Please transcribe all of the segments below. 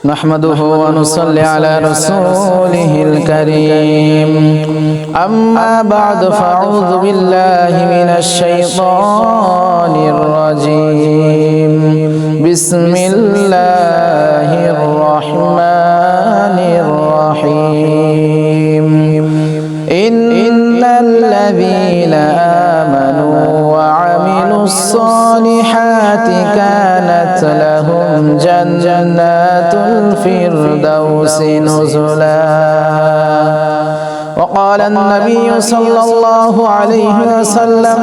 نحمده ونصلي على رسوله الكريم أما بعد فأعوذ بالله من الشيطان الرجيم بسم الله الرحمن الرحيم إن الذين آمنوا وعملوا الصالحات كانت لهم جنات الفردوس نزلا وقال النبي صلى الله عليه وسلم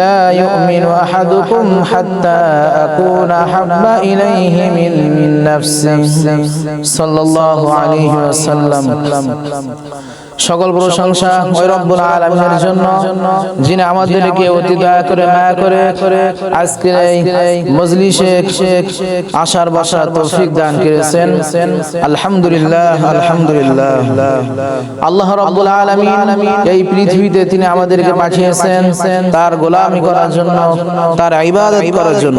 لا يؤمن أحدكم حتى أكون أحب إليه من نفسه صلى الله عليه وسلم সকল প্রশংসা ওই রব্বুল আলামিনের জন্য যিনি আমাদেরকে অতি দয়া করে মায়া করে আজকের এই মজলিসে আসার বসার তৌফিক দান করেছেন। আলহামদুলিল্লাহ আলহামদুলিল্লাহ। আল্লাহ রব্বুল আলামিন এই পৃথিবীতে তিনি আমাদেরকে পাঠিয়েছেন তার গোলামি করার জন্য, তার ইবাদত করার জন্য।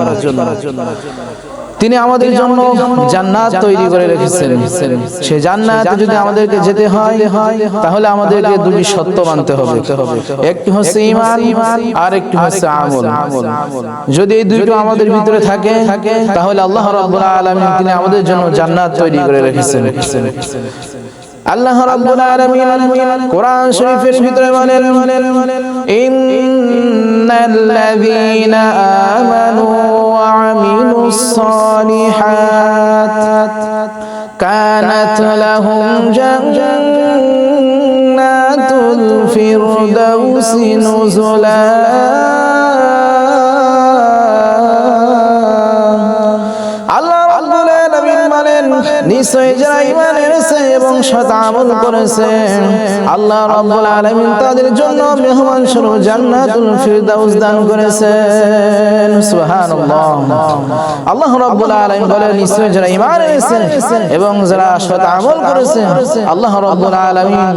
তিনি আমাদের জন্য জান্নাত তৈরি করে রেখেছেন। সেই জান্নাতে যদি আমাদেরকে যেতে হয় তাহলে আমাদেরকে দুটি সত্য মানতে হবে, একটি হচ্ছে ঈমান আর একটি হচ্ছে আমল। যদি এই দুটো আমাদের ভিতরে থাকে তাহলে আল্লাহ রাব্বুল আলামিন তিনি আমাদের জন্য জান্নাত তৈরি করে রেখেছেন। আল্লাহ রাব্বুল আলামিন কোরআন শরীফের ভিতরে বলেন ইন্নাল্লাযীনা আমানু ওয়া আমিলুস সালিহাত কানাত লাহুম জান্নাতুল ফিরদাউসি নুজুলা নিশ্চয় যারা ঈমান এনেছে এবং সৎ আমল করেছে আল্লাহ রাব্বুল আলামিন তাদের জন্য মেহমান স্বরূপ জান্নাতুল ফিরদাউস দান করেছেন। সুবহানাল্লাহ। আল্লাহ রাব্বুল আলামিন বলেন নিশ্চয় যারা ঈমান এনেছে এবং যারা সৎ আমল করেছে আল্লাহ রাব্বুল আলামিন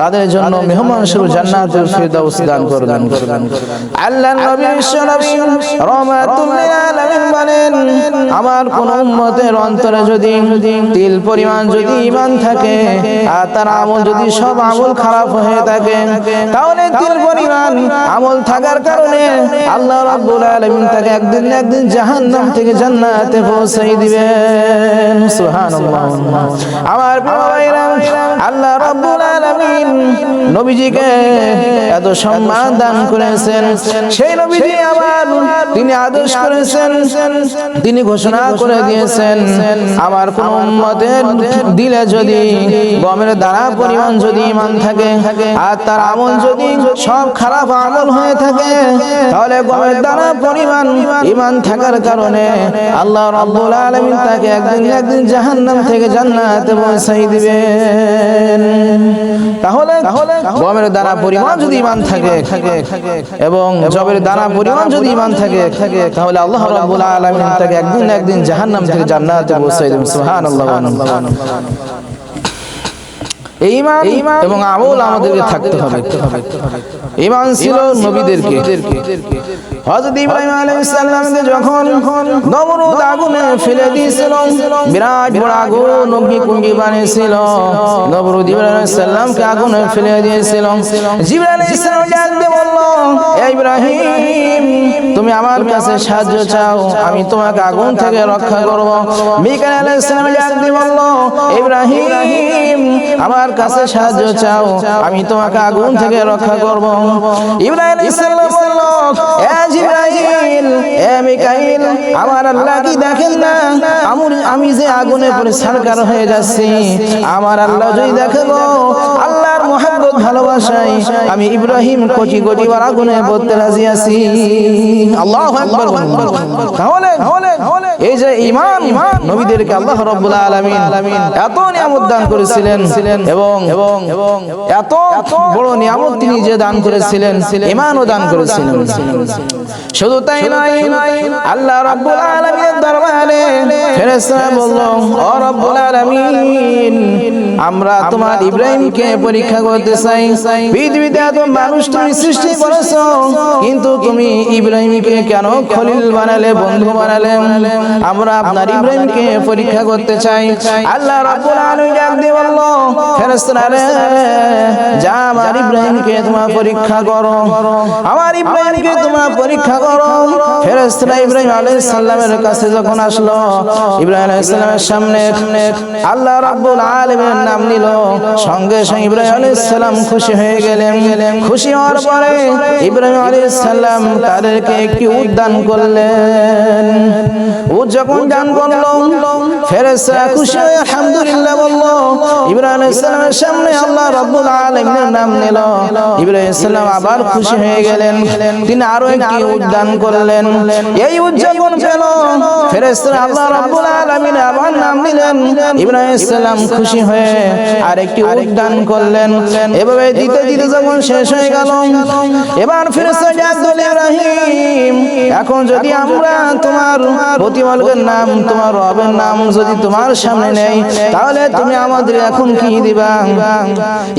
তাদের জন্য মেহমান স্বরূপ জান্নাতুল ফিরদাউস দান করবেন। আল্লাহর নবী রাহমাতুল লিল আলামিন বলেন আমার কোন উম্মতের অন্তরে যদি তিল পরিমাণ যদি ঈমান থাকে আর তার আমল যদি সব আমল খারাপ হয়ে থাকে তাহলে তিল পরিমাণ আমল থাকার কারণে আল্লাহ রাব্বুল আলামিন তাকে একদিন না একদিন জাহান্নাম থেকে জান্নাতে পৌঁছাই দিবেন। সুবহানাল্লাহ। আমার প্রিয় ভাইরা, আল্লাহ রাব্বুল আলামিন নবীজিকে এত সম্মান দান করেছেন। সেই নবীজি আবার তিনি আদেশ করেছেন, তিনি ঘোষণা করে দিয়েছেন আমার কোন উম্মতের দিলে যদি গমের দানা পরিমাণ যদি ঈমান থাকে আর তার আমল যদি সব খারাপ আমল হয়ে থাকে তাহলে গমের দানা পরিমাণ ঈমান থাকার কারণে আল্লাহ রাব্বুল আলামিন তাকে একদিন না একদিন জাহান্নাম থেকে জান্নাতে পৌঁছাই দিবেন। তাহলে গমের দানা পরিমাণ যদি ঈমান থাকে এবং জবের দানা পরিমাণ যদি ঈমান থাকে তাহলে আল্লাহ রাব্বুল আলামিন তাকে একদিন না একদিন জাহান্নাম থেকে জান্নাতে পৌঁছাই দিবেন। সুবহানাল্লাহ। ঈমান এবং আমল আমাদেরকে থাকতে হবে। ঈমান ছিল নবীদেরকে। হযরত ইব্রাহিম আলাইহিস সালামকে যখন নমরুদ আগুনে ফেলে দিয়েছিল, বিরাট বড় আগুন অগ্নিকুণ্ড বানিয়েছিল, নমরুদ ইব্রাহিম আলাইহিস সালামকে আগুনে ফেলে দিয়েছিল। জিবরাইল আলাইহিস সালাম ডাকতে বলল, হে ইব্রাহিম তুমি আমার কাছে সাহায্য চাও, আমি তোমাকে আগুন থেকে রক্ষা করব। মিকাইল আলাইহিস সালাম ডাকতে বলল, ইব্রাহিম আমার কাছে সাহায্য চাও, আমি তোমাকে আগুন থেকে রক্ষা করব। ইব্রাহিম আলাইহিস সালাম বলল, হে জিবরাইল, হে মিকাইল আমার আল্লাহ কি দেখেন না আমি যে আগুনে পড়ে ছারখার হয়ে যাচ্ছি? আমার আল্লাহ যদি দেখেন আল্লাহর মহব্বত ভালোবাসায় আমি ইব্রাহিম কোটি কোটি বার আগুনে পড়তে রাজি আছি। আল্লাহু আকবার। তাহলে এই যে ঈমান নবীদেরকে আল্লাহ রাব্বুল আলামিন এত নিয়ামত দান করেছিলেন এবং এত বড় নিয়ামত তিনি যে দান করেছিলেন ঈমানও দান করেছিলেন। শুধু তাই নয়, আল্লাহ রাব্বুল আলামিনের দরবারে ফেরেশতারা বলল, ও রাব্বুল আলামিন আমরা তোমার ইব্রাহিমকে পরীক্ষা করতে চাই। পৃথিবীতে এত মানুষ তুমি সৃষ্টি করেছো, কিন্তু তুমি ইব্রাহিমকে কেন খলিল বানালে, বন্ধু বানালে? আমরা আপনার ইব্রাহিমকে পরীক্ষা করতে চাই। আল্লাহ রাব্বুল আলামিন ডাক দিয়ে বলল, ফেরেশতারা রে, যা আমার ইব্রাহিমকে তোমরা পরীক্ষা করো, আমার ইব্রাহিমকে তোমরা পরীক্ষা করো। ফেরেশতারা ইব্রাহিম আলাইহিস সালামের কাছে যখন আসলো, ইব্রাহিম আলাইহিস সালামের সামনে আল্লাহ রাব্বুল আলামিনের নাম নিল, সঙ্গে সঙ্গে ইব্রাহিম আলাইহিস সালাম খুশি হয়ে গেলেন। খুশি হওয়ার পরে ইব্রাহিম আলাইহিস সালাম তাদেরকে একটি উট দান করলেন। উট যখন দান করলো, ফেরেশতারা খুশি হয়ে আলহামদুলিল্লাহ বলল। ইব্রাহিম আলাইহিস সালামের সামনে আল্লাহ রাব্বুল আলামিনের নাম নিল। ইব্রাহিম আলাইহিস সালাম আবার খুশি হয়ে গেলেন, তিনি আরো একটি উট দান করলেন। এই উট যখন পেল, ফেরেশতারা আল্লাহ রাব্বুল আলামিন আবার নাম নিলেন। ইব্রাহিম আলাইহিস সালাম খুশি হয়ে আরেকটি উট দান করলেন। এভাবে দিতে দিতে যখন শেষ হয়ে গেল, এবার ফেরেশতারা ডাক দিল, ইব্রাহিম, এখন যদি আমরা তোমার প্রতিপালকের নাম, তোমার রবের নাম যদি তোমার সামনে নেই, তাহলে তুমি আমাদের এখন কি দিবা?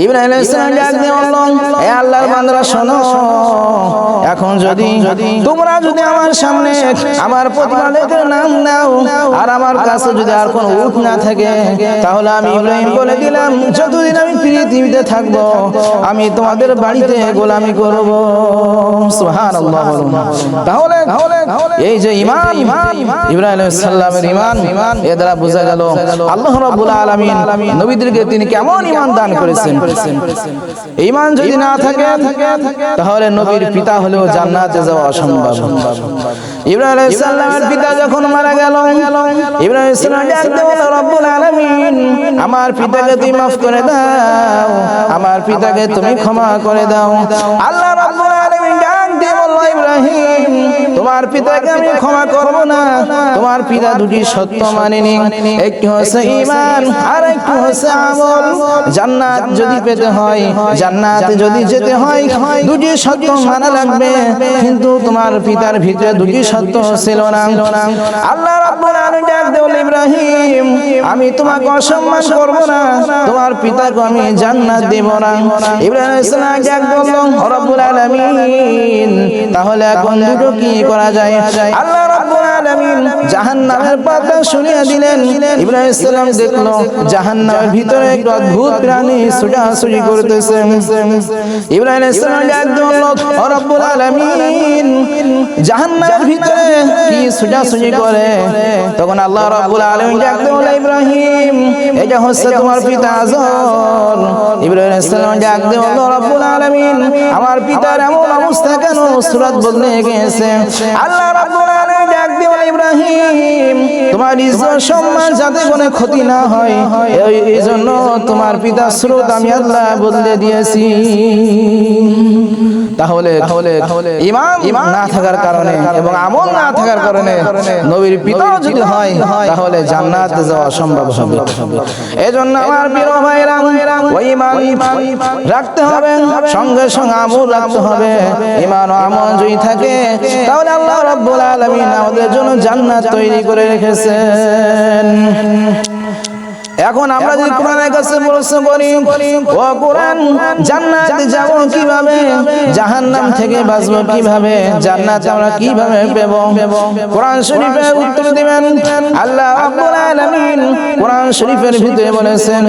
ইব্রাহিম আলাইহিস সালাম ডাক দিয়ে বলল, হে আল্লাহর বান্দারা শোনো, এখন যদি তোমরা যদি আমার সামনে আমার প্রতিপালকের নাম নাও, আর আমার কাছে যদি আর কোনো উট না থাকে, তাহলে আমি ইব্রাহিম বলে দিলাম, যতদিন আমি পৃথিবীতে থাকবো আমি তোমাদের বাড়িতে গোলামি করব। সুবহানাল্লাহ। তাহলে এই যে ঈমান, ইব্রাহিম আলাইহিস সালামের ঈমান, এর দ্বারা বোঝা গেল আল্লাহ রাব্বুল আলামিন নবীদেরকে তিনি কেমন ঈমান দান করেছেন। ঈমান যদি না থাকে, তাহলে নবীর পিতা হলেও জান্নাতে যাওয়া অসম্ভব। ইব্রাহিম আলাইহিস সালামের পিতা যখন মারা গেল, ইব্রাহিম আলাইহিস সালাম ডাকতে বলল, রব্বুল আলামিন, আমার পিতাকে তুমি মাফ করে দাও, আমার পিতাকে তুমি ক্ষমা করে দাও। আল্লাহ রাব্বুল আলামিন ডাক দিয়ে বলল, ইব্রাহিম, তোমার পিতাকে আমি ক্ষমা করব না। তোমার পিতা দুটি সত্য মানেনি, একটি হচ্ছে ঈমান আর একটি হচ্ছে আমল। জান্নাত যদি পেতে হয়, জান্নাতে যদি যেতে হয়, দুটি সত্য মানা লাগবে, কিন্তু তোমার পিতার ভিতরে দুটি সত্য ছিল না। আল্লাহ রাব্বুল আলামিন ডাক দিয়ে বলল, ইব্রাহিম, আমি তোমাকে অসম্মান করব না, তোমার পিতাকে আমি জান্নাত দেব না। ইব্রাহিম আলাইহিস সালাম ডাক বলল, রব্বুল আলামিন, তাহলে এখন দুটো কি করা যায়? আল্লাহ রাব্বুল আলামিন জাহান্নামের পর্দা শুনিয়ে দিলেন। ইব্রাহিম আলাইহিস সালাম দেখলো জাহান্নামের ভিতরে এক অদ্ভুত প্রাণী ছোটাছুটি করতেছে। ইব্রাহিম আলাইহিস সালাম ডাক দিল, ও রব্বুল আলামিন, জাহান্নামের ভিতরে কি ছোটাছুটি করে? তখন আল্লাহ রাব্বুল আলামিন ডাক দিল, ইব্রাহিম, এটা হচ্ছে তোমার পিতা আজর। ইব্রাহিম আলাইহিস সালাম ডাক দিল, রব্বুল আলামিন, আমার পিতার এমন অবস্থা কেন? সূরত বদলে গেছে। আল্লাহ রাব্বুল আলামিন ডাক দিল, ইব্রাহিম, তোমার ইজ্জত সম্মান যাতে কোনো ক্ষতি না হয়, এই জন্য তোমার পিতার স্রোত আমি আল্লাহ বদলে দিয়েছি। তাহলে ঈমান না থাকার কারণে এবং আমল না থাকার কারণে নবীর পিতাও যদি হয়, তাহলে জান্নাতে যাওয়া সম্ভব হবে। এজন্য আমার প্রিয় ভাইরা, ওই ঈমান রাখতে হবে, সঙ্গে সঙ্গে আমল রাখতে হবে। ঈমান ও আমল যদি থাকে, তাহলে আল্লাহ রাব্বুল আলামিন আমাদের জন্য জান্নাত তৈরি করে রেখেছেন। এখন আমরা যদি কোরআনের কাছে প্রশ্ন করি, ও কোরআন, জান্নাতে যাব কিভাবে, জাহান্নাম থেকে বাঁচব কিভাবে, জান্নাত আমরা কিভাবে পাব? কোরআন শরীফে উত্তর দিবেন আল্লাহ রাব্বুল আলামিন কোরআন শরীফের ভিতরে বলেছেন,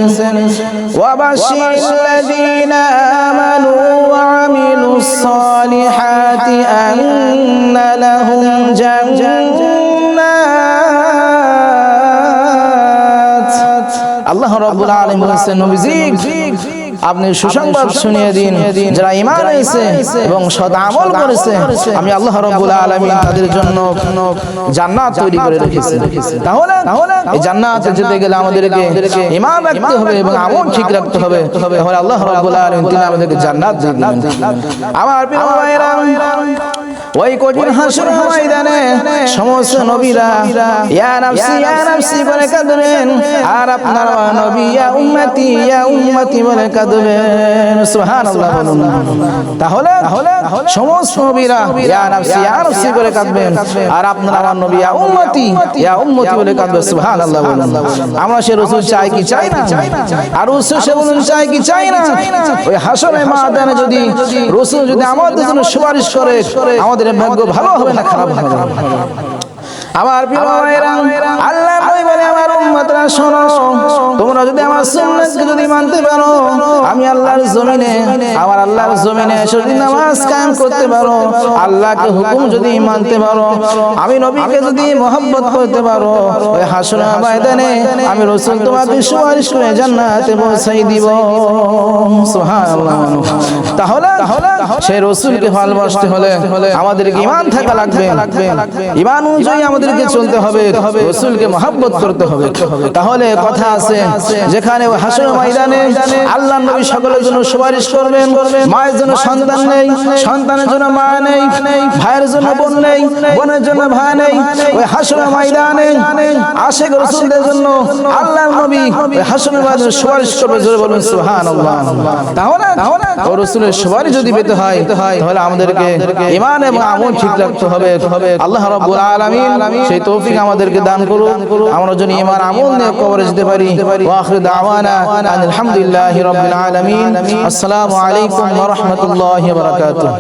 ওয়া বাশশিরিল্লাযীনা আমানু ওয়া আমিলুস সালিহাতি আন্না লাহুম জান্নাত। আল্লাহ রাব্বুল আলামিন বলেছেন, নবীজি, আপনি সুসংবাদ শুনিয়ে দিন, যারা ঈমান এনেছে এবং সৎ আমল করেছে, আমি আল্লাহ রাব্বুল আলামিন তাদের জন্য জান্নাত তৈরি করে রেখেছি। তাহলে এই জান্নাতে যেতে গেলে আমাদেরকে ঈমান রাখতে হবে এবং আমল ঠিক রাখতে হবে, তাহলে আল্লাহ রাব্বুল আলামিন তিনি আমাদেরকে জান্নাত দিবেন। আমার প্রিয় ভাইরা, ওই কঠিন হাসর ময়দানে সমস্ত নবীরা ইয়া নাফসি বলে কাঁদবেন, আর আপনার নবী ইয়া উম্মতি বলে কাঁদবেন। সুবহানাল্লাহ বলুন। তাহলে সমস্ত নবীরা ইয়া নাফসি বলে কাঁদবেন, আর আপনার আমার নবী ইয়া উম্মতি বলে কাঁদবেন। সুবহানাল্লাহ বলুন। আমরা সে রাসূল চাই কি চাই না? আর রাসূল সে বলুন চাই কি চাই না? ওই হাসরের ময়দানে যদি রাসূল যদি আমাদের জন্য সুপারিশ করে, আমাদের ভাগ্য ভালো হবে না খারাপ হবে? আমার প্রিয় ভাইরা, আল্লাহ নবী বলে আমার উম্মতরা শোনো, তোমরা যদি আমার সুন্নাতকে যদি মানতে পারো, আমি আল্লাহর জমিনে যদি নামাজ কায়েম করতে পারো, আল্লাহকে হুকুম যদি মানতে পারো, আমি নবীকে যদি মহব্বত করতে পারো, ওই হাসরের ময়দানে আমি রাসূল তোমাকে সুপারিশ করে জান্নাতে পৌঁছাই দিব। সুবহানাল্লাহ। তাহলে সেই রাসূলকে ভালোবাসতে হলে আমাদেরকে ঈমান থাকা লাগবে, ঈমান অনুযায়ী আমাদেরকে চলতে হবে, রাসূলকে মহব্বত করতে হবে। তাহলে কথা আছে, যেখানে হাসরের ময়দানে আল্লাহর নবী সকলের জন্য সুপারিশ করবেন, মায়ের জন্য সন্তান নেই, সন্তানের জন্য মা নেই, ভাইয়ের জন্য বোন নেই, বোনের জন্য ভাই নেই, ওই হাসরের ময়দানে আশিক রাসূলদের জন্য আল্লাহর নবী ওই হাসরের ময়দানে সুপারিশ করবে। জোরে বলুন সুবহানাল্লাহ। তাহলে ওই রাসূলের সুপারিশ যদি পেতে হয়, তাহলে আমাদেরকে ঈমান এবং আমল ঠিক রাখতে হবে। আল্লাহ রাব্বুল আলামিন সেই তৌফিক আমাদেরকে দান করুন, আমরা যেন ঈমান আমল নিয়ে কবরে যেতে পারি। ওয়া আখিরু দাওয়ানা আলহামদুলিল্লাহি রাব্বিল আলামিন। আসসালামু আলাইকুম ওয়া রাহমাতুল্লাহি ওয়া বারাকাতুহু।